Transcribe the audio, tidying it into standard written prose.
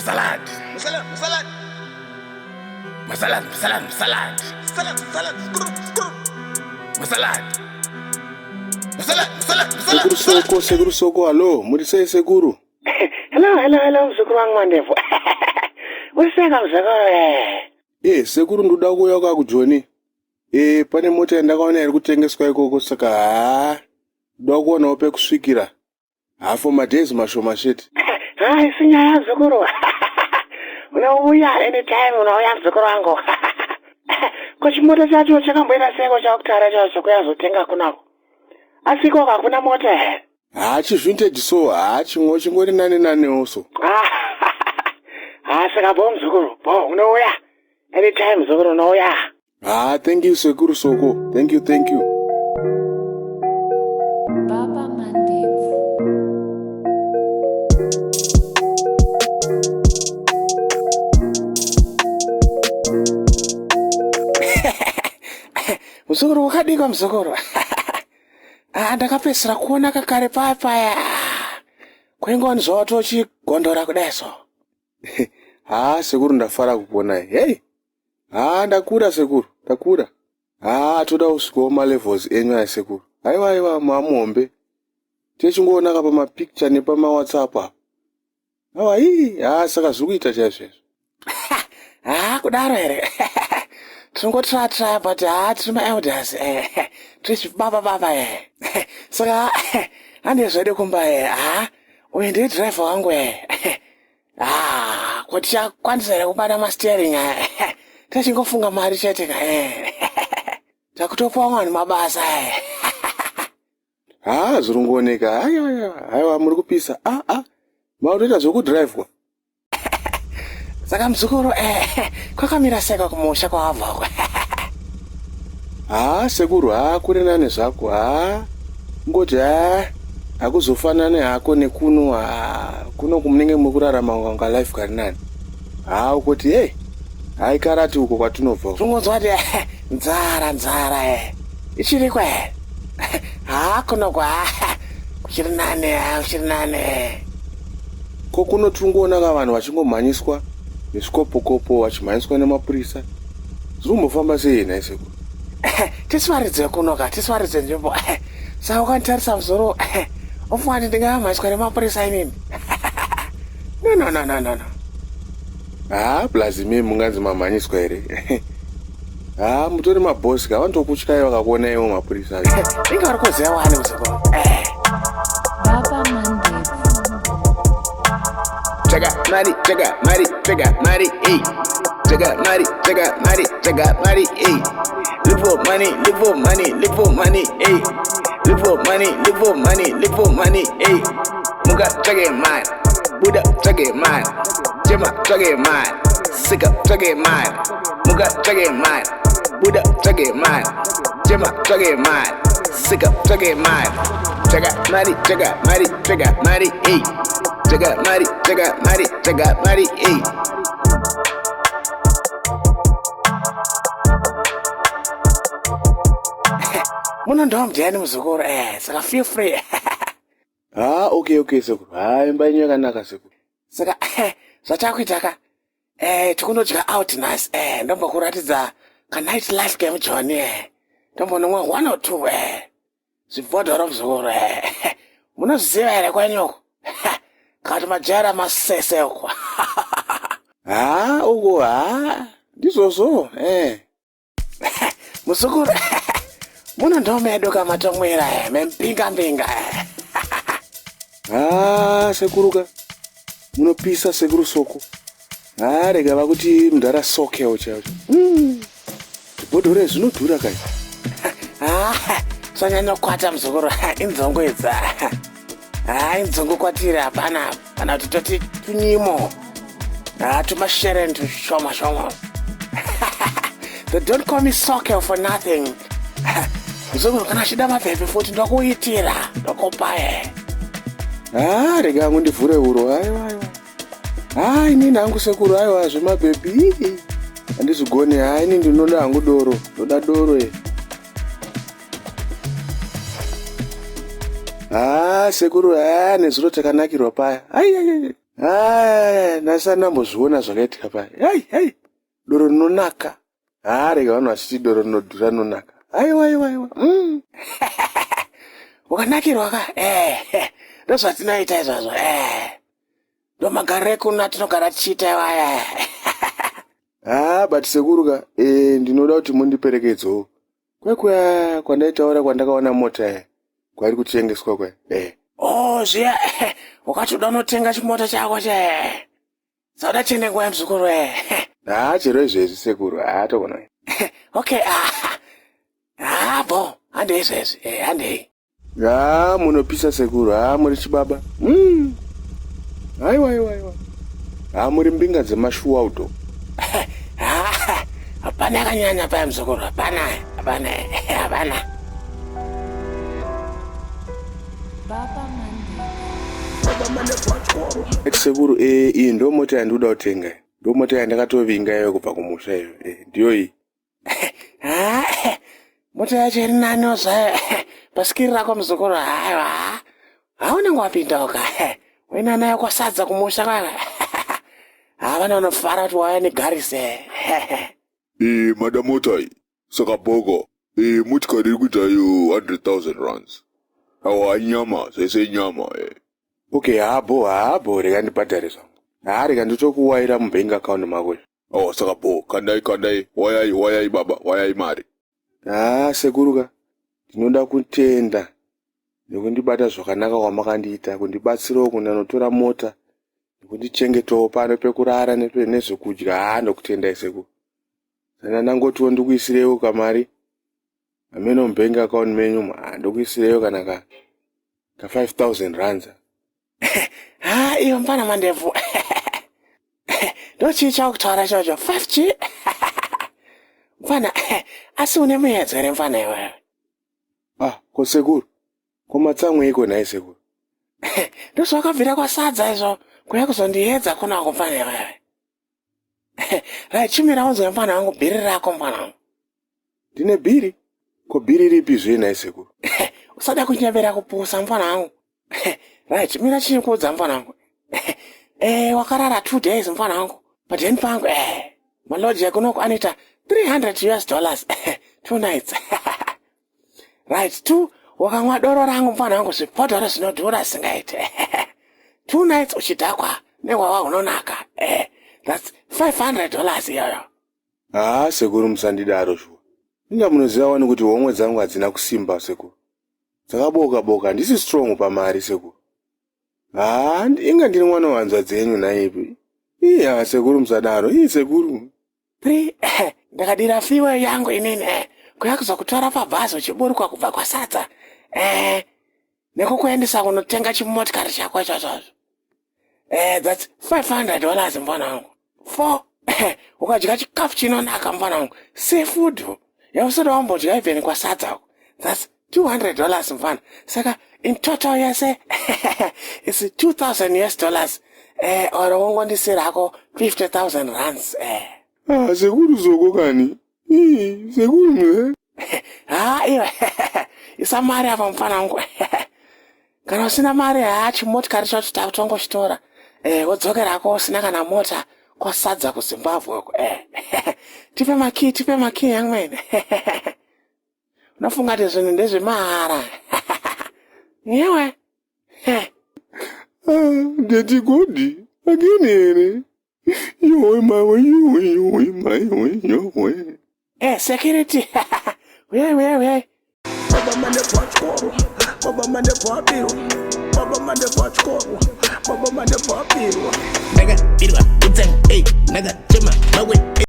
Salad. Salad. Salad. Salad. Salad. Salad. Salad. Salad. Salad. Salad. Seguro soko, allo, murisei seguro. Hello, mzukuru wangu mandefu. Useka mzukuru seguro ndoda kuuya kwakujoni. Pane mota yandakaona iri kutengeswa ikoko saka ndoda kuonawo pekusvikira. For madhezi mashoma chete. Sinyaya mzukuru. Unauya anytime unauya mzukuru wangu. Kochimota chacho chakamboita seko chakutara chacho kuyazotenga kunako. Asiko hakuna mota. Chivhintage so, chingori nane also. Saka bo mzukuru. Bo unauya anytime mzukuru unauya. Thank you seguro soko. Thank you. Baba Mandevu. Mzukuru wakadika mzukuru. Ndakapesera kuona kakare paya. Kwengoni zvawatochigondora kudeso. Seguro ndafara kupona. Hey. Ndakura seguro, ndakura. Toda kusvikawo malevels enyu aya seguro. Aiwa mamuhombe. Techingoonaka pamapicture nepamawhatsapp apa. Saka zviri kuita chaizvo. Kudaro here. Tinongotry but tiri maelders. Tiri baba. Saka handizvede kumba uyu ndiye driver wangu kuti chakwanisa here kubata masteering Techingofunga mari chete takutopawo vanhu mabasa zviri kuoneka. Aiwa muri kupisa. Mautoita zvokudhiraivhwa. Saka mzukuru kwakamira seka kumusha kwawabvako. Seguro kuri nane zvako. Ngoti hakuzofanani hako nekuno kuno kumunenge mukurarama wanga life kari nani. Ukuti karati uko kwatinobva. Zvingonzwa kuti nzara ichirikwa kuno kuchiri nane. Ko kuno tiringoonaka vanhu vachingomhanyiswa nezvikopokopo vachimhanyiswa nemapurisa. Zviri kumbofamba sei nhai seguro? Tiswaridze kunoka, tiswaridze nzvimbo. Saka ukanditarisa muzoro ufunga kuti ndingamhanyiswa nemapurisa inini? No. Blazi mimi munganzi mamhanyiswa here. Mutori mabhosi kavanotokutyayi vakakuona iwo mapurisa. Inga uri kuziva wani muzukuru? Baba Mandevu. Jaga mari. Jaga mari. Live for money. Muga jage man. Buddha jage man. Jema jage man. Sika jage man. Muga jage man. Buddha jage man. Jema jage man. Sika jage man. Jaga mari. Jaga mari. Munondiwa mujani muzukuru saka feel free. Okay seguro. Imba yenyu yakanaka seguro. Saka zvachakuitaka tikunodya out nice ndombokuratidza night life game John ndombonomwa 1 or 2 zvibhodhoro muzukuru munozviziva here kwenyuko kati majara masese uko. Uko ndizvozvo muzukuru munondomeduka matomwira mempinga. Seguruka munopisa seguro soko. Rega vakuti mudhara sokewo chacho. Zvibhodhoro zvinodhura kai. Svanyanyokwata muzukuru inzongo idza. Inzongo kwatiri hapana kana kuti toti tunyimo. Tumashereni tushoma. They don't call me soke for nothing. Muzukuru kana shida mabhebhe futi ndokuitira ndokupa rega hangu ndivhure uro. Aiwa inini hangu sekuru aiwa zvemabhebhi handizvigoni. Ini ndinoda hangu doro. Ndoda doro sekuru nezuro takanakirwa paya. Nasandambozviona zvakaitika paya. Hai. Doro rinonaka. Rega vanhu vachiti doro rinodhura rinonaka. Aiwa. Wakanakirwa ka? Ndozvatinoita izvozvo. Ndomagariro ekuna tinogara tichiita iwaya. But sekuru ka, ndinoda kuti mundiperekedzewo. Kwekuya kwandaitaura kwandakaona mota kwari kutengeswa kwa. Zviya, wakatoda unotenga chimota chako che. Sauda tiende nguva muzukuru chero izvezvi sekuru, tokona. Okay, bo, handei izvezvi, handei. Munopisa sekuru, muri chibaba. Aiwa. Muri mbinga dzemashuwa uto. Hapana yakanyanya paya muzukuru, hapana. Baba Mandela. Sekuru, iyi ndo mota yandoda kutenga. Ndo mota yandakatovinga iyo kubva kumusha iyo. Ndiyo iyi. Mota yacho iri nani zvayo. Basikiri rako muzukuru, haiwa. Haunenge wapinda uka. Uina nayo kwasadza kumusha kwaka. Havana vanofara kuti wauya negarise. Madam motai, saka bogo. Motikari iri kuita iyo 100,000 rands. Awa nyama, sese nyama. Okay, habo, rega ndibhadhare zvangu. Rega nditokuwaira mubank account mako. Saka bo, kandai, wayai baba, wayai mari. Sekuru ka, ndinoda kutenda. Nekundibata zvakanaka kwamakandiita, kundibatsirawo kunanotora mota, nekundichengetawo pano pekurara nezvekudya, ndokutendai sekuru. Sana nangotiwo ndikuisirewo kamari. Ameno mubank account menyu, ndokuisirewo kana ka 5,000 rands. Iyo mfana mandevu. Ndochicha kutaura chocho 5G. Mfana, asi une muyedzo ere mfana iwewe? Ko sekuru. Komatsamwe iko naye sekuru. Ndozvakabvira kwasadza izvo. Kuya kuzondiedza kuna kumfana iwewe. Chimira unzwe mfana wangu bhiri rako mfana wangu. Ndine bhiri? Ko bhiri ripi zve naye sekuru? Usada kunyevera kupusa mfana wangu. Mira chini kuudza mfana wangu. Wakarara 2 days mfana wangu. Padeni pangu, malodge yakunoko anoita $300 2 nights. Two, wakamwa doro rangu mfana wangu zvipodhoro zvinodhura singaite. 2 nights uchidhakwa newawa unonaka. That's $500 iyoyo. Sekuru musandidaro shuwa. Inga munoziva wani kuti homwe dzangu hadzina kusimba sekuru. Dzakaboka ndisi strong pamari sekuru. Inga ndiri mwana wanzwa dzenyu naipi. Sekuru musadaro, sekuru. Ndakadira fiwe yangu inini, kuya kuzokutora pabhazi uchiburukwa kubva kwasadza. Nekukuendesa kunotenga chimotikari chako ichocho. That's $500 mfana wangu. 4, ukadya chikafu chinonaka mfana wangu. Seafood. Yausada wambodya even kwasadza. That's $200 mfana. Saka in total yese it's $2,000 or wongondisirako 50,000 rands. Sekuru zoko kani. Sekuru mwe. Iwe. Isa mari apa mfana wangu. Kana usina mari chimotikari chacho takutongochitora. Wodzokerako usina kana mota kwasadza kuZimbabwe uko. Tipe maki yangwene. Unafunga kuti zvinhu ndezvemahara. Yewe. Ndeti godi. Agenere. Yowe mawe. Security. We. Baba man the watch call. Baba man the papiro. Baba man the watch call. Baba man the papiro. Nigga, it's hey, nigga, chima,